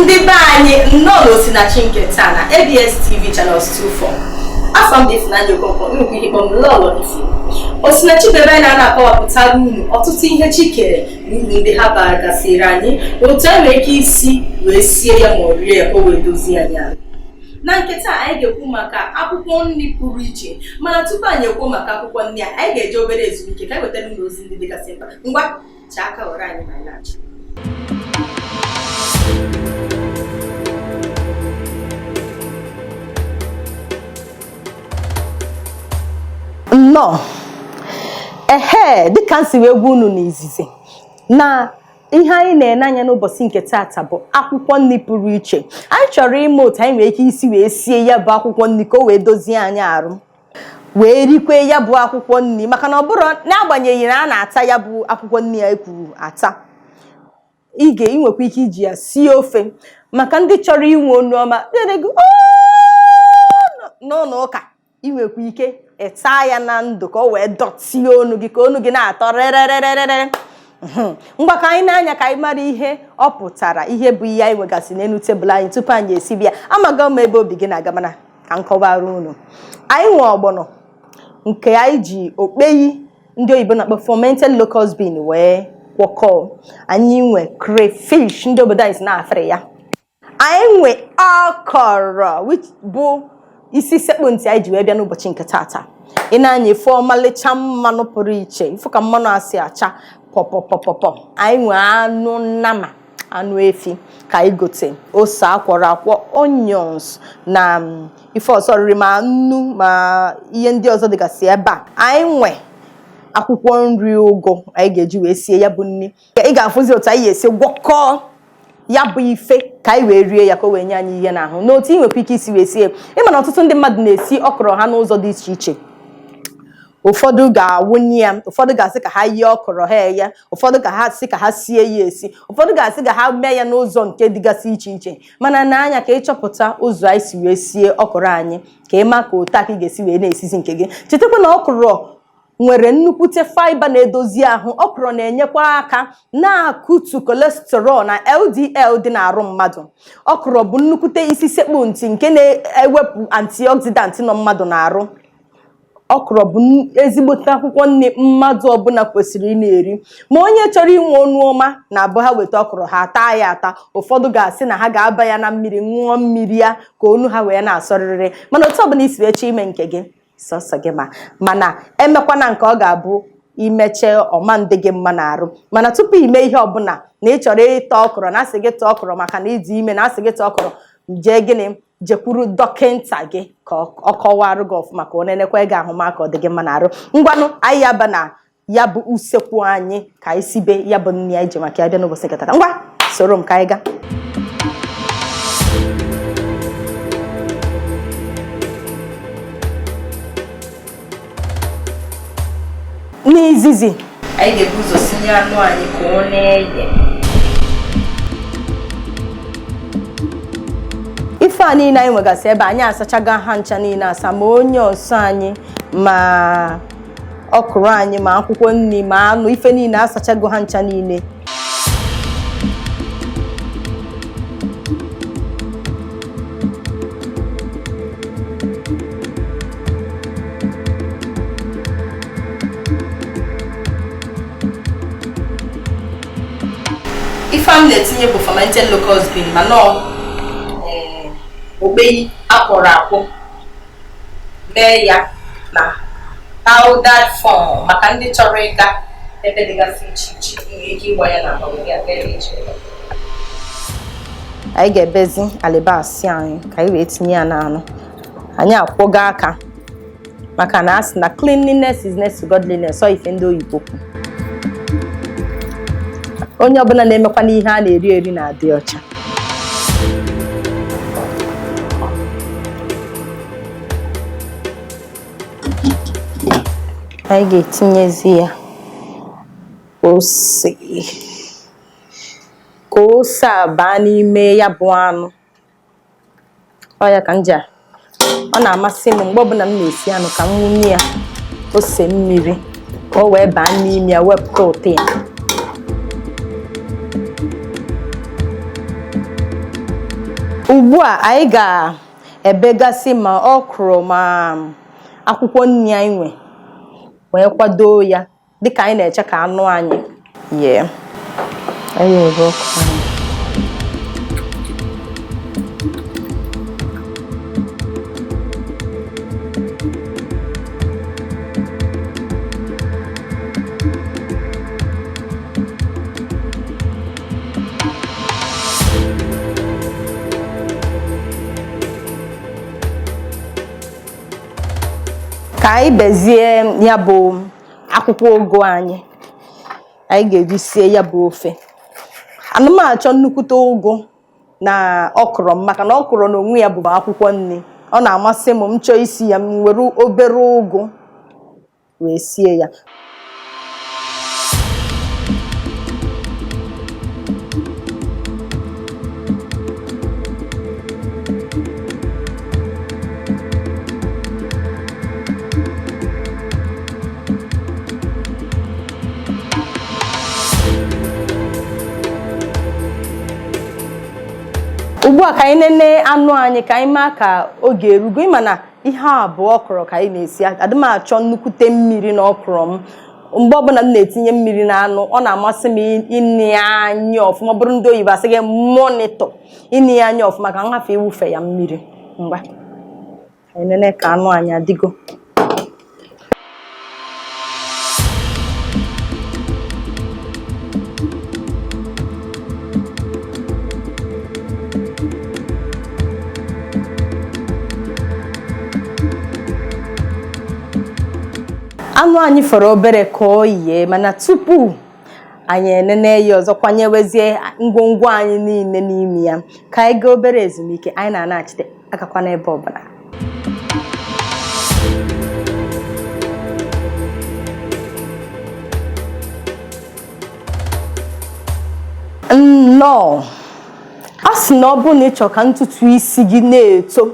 Ndị be anyị nnọọ n'Osinachi nke taa na ABS TV Channels 24. Afọ m dị Ifunanya Okonkwo, nnukwu ihe kpọm lọlọ isi. Osinachi bebe anyị na-akọwapụtara unu ọtụtụ ihe Chikere n'uru ndị ha bara gasịrị anyị, otu e nwere ike isi wee sie ya ma ọ rie ya ka o wee dozie anyị ahụ. Na nke taa anyị ga-ekwu maka akwụkwọ nri pụrụ iche, mana tupu anyị ekwu maka akwụkwọ nri anyị ga-eje obere ezumike ka anyị wetara unu ozi ndị dịgasị mkpa. Ngwa chaa aka were anyị ma anyị na-achọ. Nnọọ dịka nsi wee gwa unu n'izizi na ihe anyị na-ene anya n'ụbọchị nke taata bụ akwụkwọ nri pụrụ iche. Anyị chọrọ ịma otu anyị nwere ike isi wee sie ya bụ akwụkwọ nri ka o wee dozie anyị arụ wee rikwe ya bụ akwụkwọ nri, maka na ọ bụrụ n'agbanyeghị na a na-ata ya bụ akwụkwọ nri anyị kwuru ata, ị nwekwa ike iji ya sie ofe. Maka ndị chọrọ inwe onu ọma n'ụlọ ụka, ị nwekwa ike ịta ya na ndụ ka o wee dọtie onu gị, ka onu gị na-atọ rerererere. Ngwa ka anyị na-anya ka anyị mara ihe ọ pụtara, ihe bụ ihe anyị nwegasị n'elu tebụl anyị tupu anyị esibi ya. Amaghị m ebe obi gị na-aga, mana ka m kọwara unu. Anyị nwe ọgbọnọ nke anyị ji okpeyi ndị oyibo na-akpọ fermented locust bean wee gwọkọọ. Anyị nwe crayfish ndị obodo anyị si na-afịrị ya. Anyị nwe okra, which bụ isi sekpu ntị anyị ji wee bịa n'ụbọchị nke taata. Ị na-anya efe ọmalịcha mmanụ pụrụ iche, ifu ka mmanụ asị acha pọpọpọpọpọ. Anyị nwe anụ nnama, anụ efi ka anyị gote, ose akwọrọ akwọ, onions na ife ọzọ riri ma nnu ma ihe ndị ọzọ dịgasị ebe a. Anyị nwe akwụkwọ nri ụgụ anyị ga-eji wee sie ya bụ nri. Ị ga-afụzi otu anyị esi gwọkọọ ya bụ ife ka anyị wee rie ya ka o wee nye anyị ihe n'ahụ, n'otu ị nwekwa ike isi wee sie. Ịma na ọtụtụ ndị mmadụ na-esi okra ha n'ụzọ dị iche iche. Ụfọdụ ga-awụnye ya, ụfọdụ ga-asị ka ha yie okra ha eye, ụfọdụ ga-asị ka ha sie ya esi, ụfọdụ ga-asị ka ha mee ya n'ụzọ nke dịgasị iche iche. Mana n'anya ka ịchọpụta ụzọ anyị si wee sie okra anyị, ka ị ma ka otu aka ị ga-esi wee na-esizi nke gị. Chetakwa na okra nwere nnukwute fiber na-edozi ahụ. Okra na-enyekwa aka na-akụtu cholesterol na LDL dị n'arụ mmadụ. Okra bụ nnukwute isi sekpu ntị nke na-ewepụ antioxidant nọ mmadụ n'arụ. Okra bụ ezigbote akwụkwọ nri mmadụ ọbụla kwesịrị ị na-eri. Ma onye chọrọ inwe onu ọma na-abụ ha weta okra ha taa ya ata. Ụfọdụ ga-asị na ha ga-aba ya na mmiri, ṅụọ mmiri ya ka onu ha wee na-asọrịrị. Mana otu ọbụla isi wee chọọ ime nke gị, sọsọ gị mana emekwana nke ọ ga-abụ imeche ọma ndị gị mma n'arụ. Mana tupu ime ihe ọbụla na ị chọrọ ịta okra, na asị gị taa okra maka na ịdị ime, na asị gị taa okra, jee gịnị, jekwuru dọkịnta gị ka ọ kọwarụ gị ọfụma, ka ọ nenekwa gị ahụ maka ọ dị gị mma n'arụ. Ngwanụ anyị yaba na ya bụ usekwu anyị ka anyị sibe ya bụ nri anyị ji maka ya bịa n'ụbọchị nke taata. Ngwa soro m ka anyị gaa. N'izizi Anyị ga-ebu ụzọ sinye anụ anyị ka ọ na-eye. ife a niile anyị nwegasị ebe anyị asachago ha ncha niile asa, ma onye ọsọ anyị ma okra anyị ma akwụkwọ nri ma anụ, ife niile asachago ha ncha niile. Ife a na-etinye bụ fermented locust bean, mana okpeyi akwọrọ akwọ, mee ya na powdered form maka ndị chọrọ ịga ebe dịgasị iche iche. Nwere ike ịgba ya na anyị ga-ebezi alibasị anyị ka anyị wee tinye ya n'anụ. Anyị akwụgo aka maka na asị na cleanliness is next to godliness, ọ ife ndị oyibo kwu. Onye ọbụla na-emekwa n'ihe a na-eri eri na-adị ọcha. Anyị ga-etinyezi ya ose ka ose a baa n'ime ya bụ anụ. Ọ ya ka nja ọ na-amasị m mgbe ọbụla m na-esi anụ ka m wunye ya ose mmiri ka o wee baa n'ime ya, wepụta ụtọ ya. Ugbu a anyị ga-ebegasị ma okra ma akwụkwọ nri anyị nwe wee kwado ya dịka anyị na-eche ka anụ anyị yee. Anyị ebe okra anyị. Ka anyị bezie ya bụ akwụkwọ ugu anyị ga-eji sie ya bụ ofe. Ana m achọ nnukwute ugu na okra maka na okra n'onwe ya bụ akwụkwọ nri. Ọ na-amasị m chọọ isi ya m were obere ugu wee sie ya. Ugbu a ka anyị nene anụ anyị ka anyị maa ka oge erugo. Ịma na ihe a bụ okra ka anyị na-esi. Adị m achọ nnukwute mmiri na okra m. Mgbe ọbụla m na-etinye mmiri na anụ, ọ na-amasị m ịnị anya ọfụma. Bụrụ ndị oyibo asị gị monitor, ịnị anya ọfụma ka m hafụ iwufe ya mmiri. Ngwa anyị nene ka anụ anyị adịgo. Anụ anyị fọrọ obere ka ọ yie, mana tupu anyị enene ya ọzọ kwanyewezie ngwongwo anyị niile n'ime ya ka anyị gaa obere ezumike. Anyị na-anachite agakwa n'ebe ọbụla. Nnọọ, a sị na ọ bụrụ na ị chọrọ ka ntutu isi gị na-eto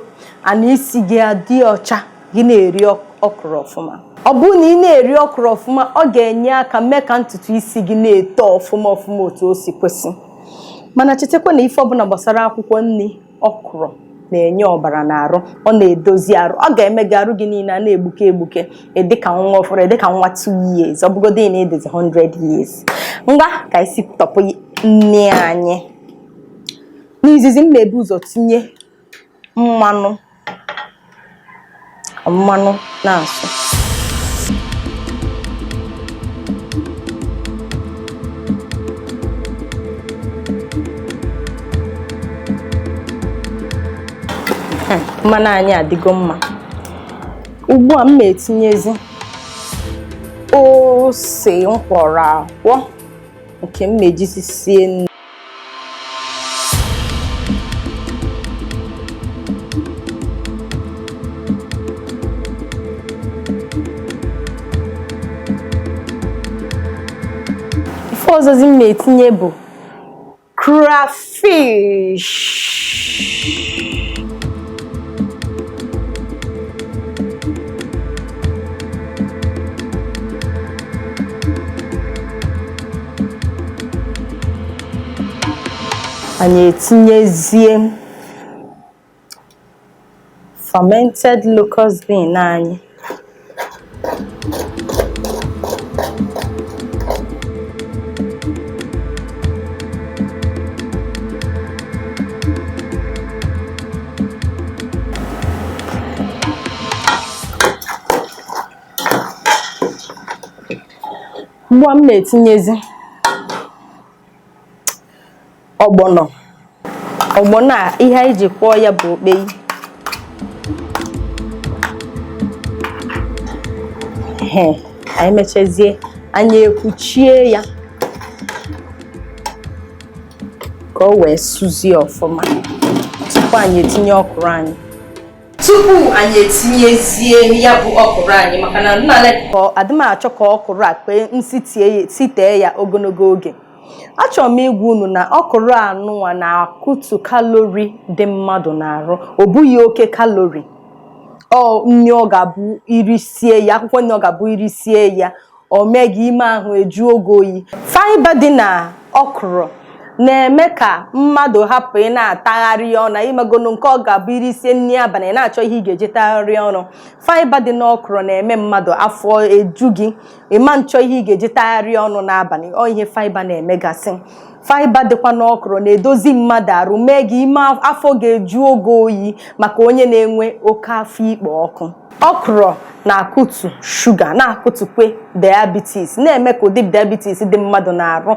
ana isi gị adị ọcha, gị na-eri okra ọfụma. Ọ bụrụ na ị na-eri okra ọfụma, ọ ga-enye aka mee ka ntutu isi gị na-eto ọfụma otu o si kwesị. Mana chetakwa na ife ọbụla gbasara akwụkwọ nri okra na-enye ọbara n'arụ. Ọ na-edozi arụ. Ọ ga-eme gị arụ gị niile a na-egbuke egbuke dịka nwa ọfụrụ, dịka nwa 2 years, ọ bụgodị na edezi 100 years. Ngwa ka isi tọpụ nri anyị. N'izizi m na-ebu ụzọ tinye mmanụ na-asụ. Mmanụ anyị adịgo mma. Ugbu a m na-etinyezi ose nkwọrọ akwọ nke m na-ejizi sie nri. Ife ọzọzi m na-etinye bụ crayfish. Anyị etinyezie fermented locust bean anyị. Ugbu a m na-etinyezi ọgbọnọ a ihe anyị ji kwọọ ya bụ okpei. Anyị mechazie anyị ekwuchie ya ka o wee suzie ọfụma tupu anyị etinye okra anyị. Tupu anyị etinyezie ya bụ okra anyị, maka na adị m achọ ka okra kpee sitee ya ogologo oge. Achọrọ m ịgwa unu na okra anụnwa na-akụtu kalori dị mmadụ n'arụ. O bughị oke kalori. Nri ọ ga-abụ iri sie ya, akwụkwọ nri ọ ga-abụ iri sie ya, o mee gị ime ahụ eju oge oyi. Fiber dị na okra na-eme ka mmadụ hapụ ị na-atagharị ọnụ imegonu nke ọ ga-abụ iri sie nri abalị na-achọ ihe ị ga-eji tagharị ọnụ. Fiber dị n'okra na-eme mmadụ afọ eju gị ịma nchọ ihe ị ga-eji tagharị ọnụ n'abalị, ọ ihe fiber na-emegasị. Fiber dịkwa n'okra na-edozi mmadụ arụ, mee gị ime afọ ga-eju oge oyi maka onye na-enwe oke afọ ikpo ọkụ. Okra na-akụtu shuga, na-akụtukwe diabetes, na-eme ka ụdị diabetes dị mmadụ na-arụ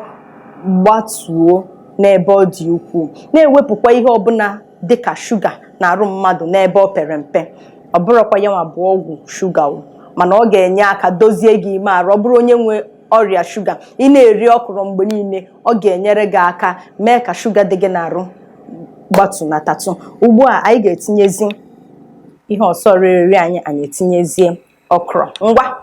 gbatuo n'ebe ọ dị ukwuu, na-ewepụkwa ihe ọbụla dịka shuga na-arụ mmadụ n'ebe ọ pere mpe. Ọ bụrụkwa ya nwa bụ ọgwụ shuga, mana ọ ga-enye aka dozie gị ime arụ. Ọ bụrụ onye nwe ọrịa shuga, ị na-eri okra mgbe niile, ọ ga-enyere gị aka mee ka shuga dị gị na-arụ gbatunatatu. Ugbu a anyị ga-etinyezi ihe ọsọ riri anyị etinyezie okra. Ngwa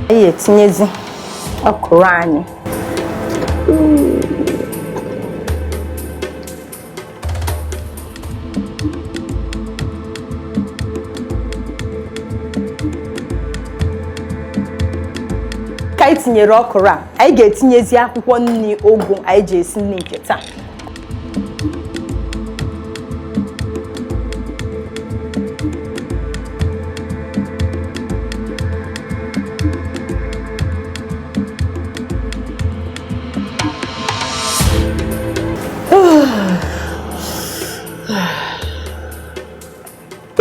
anyị etinyezi okra anyị. Ka anyị tinyere okra, anyị ga-etinyezi akwụkwọ nri ụgụ anyị ji esi nri nke taa.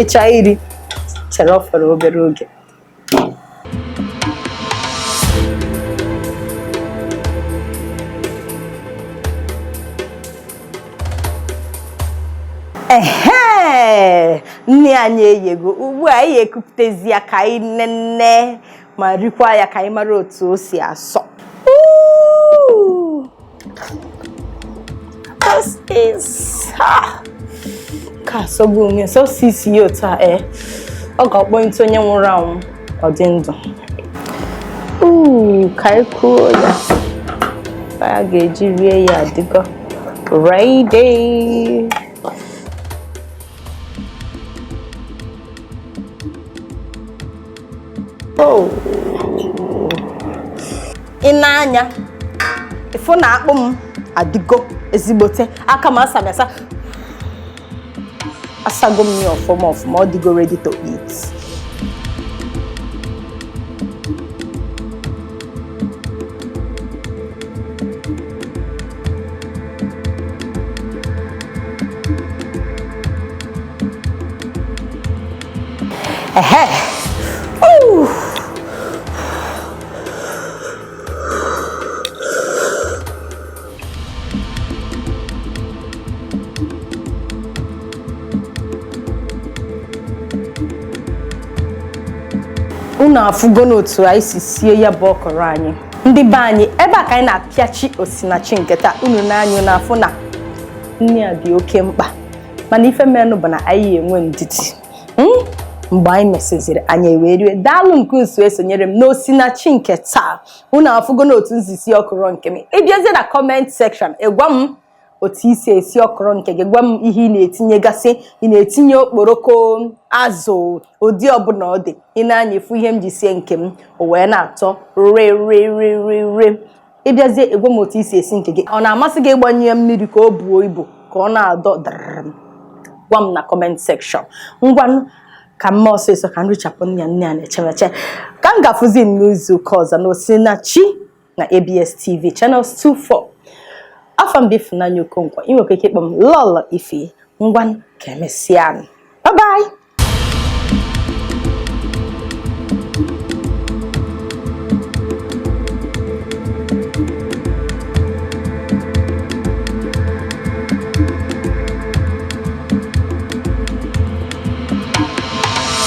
Ịcha iri chere ọ fọrọ obere oge. Nri anyị eyego, ugbu a anyị ekupụtezi ya ka anyị nene ma rikwa ya ka anyị mara otu o si asọ. Ka asọgbu onye so isi ya otu a, ọ ga-akpọ ntụ onye nwụrụ anwụ ọ dị ndụ. Ka anyị kụọ ya, a ga-eji rie ya adịgo ready. Ị na-anya ịfụ na akpụ m adịgo ezigbote, aka m asamasa asago m ya ọfụma ọfụma, ọ dịgo ready to eat. Unu afụgo n'otu anyị si sie ya bụ okra anyị. Ndị be anyị, ebe a ka anyị na-apịachi Osinachi nke taa. Unu na-anya n'afọ na nri a dị oke mkpa, mana ife menụ bụ na anyị enwe ndidi. Mgbe anyị mesịziri anyị ewere daalụ nke usu esonyere m n'Osinachi nke taa. Unu afụgo n'otu nzisi okra nke m. Ịbịazie na comment section gwa m otu isi esi okra nke gị, gwa m ihe ị na-etinye gasị. Ị na-etinye okporoko, azụ, ụdị ọbụla ọ dị. Ị na-anya efu ihe m ji sie nke m o wee na-atọ re. Ịbịazie egwa m otu isi esi nke gị. Ọ na-amasị gị ịgbanye mmiri ka o buo ibu ka ọ na-adọ dịrị? Gwa m na comment section. Ngwanụ ka mma ọsịsọ ka nrichapụ nri a na-echemeche. Ka m ga-afụzi n'izu ụka ọzọ n'Osinachi na ABS TV Channels 24. Afọ m bụ Ifunanya Okonkwo. Ị nwere ike ịkpọ m Lolo Ife. Ngwanụ ka emesịa. Bye bye.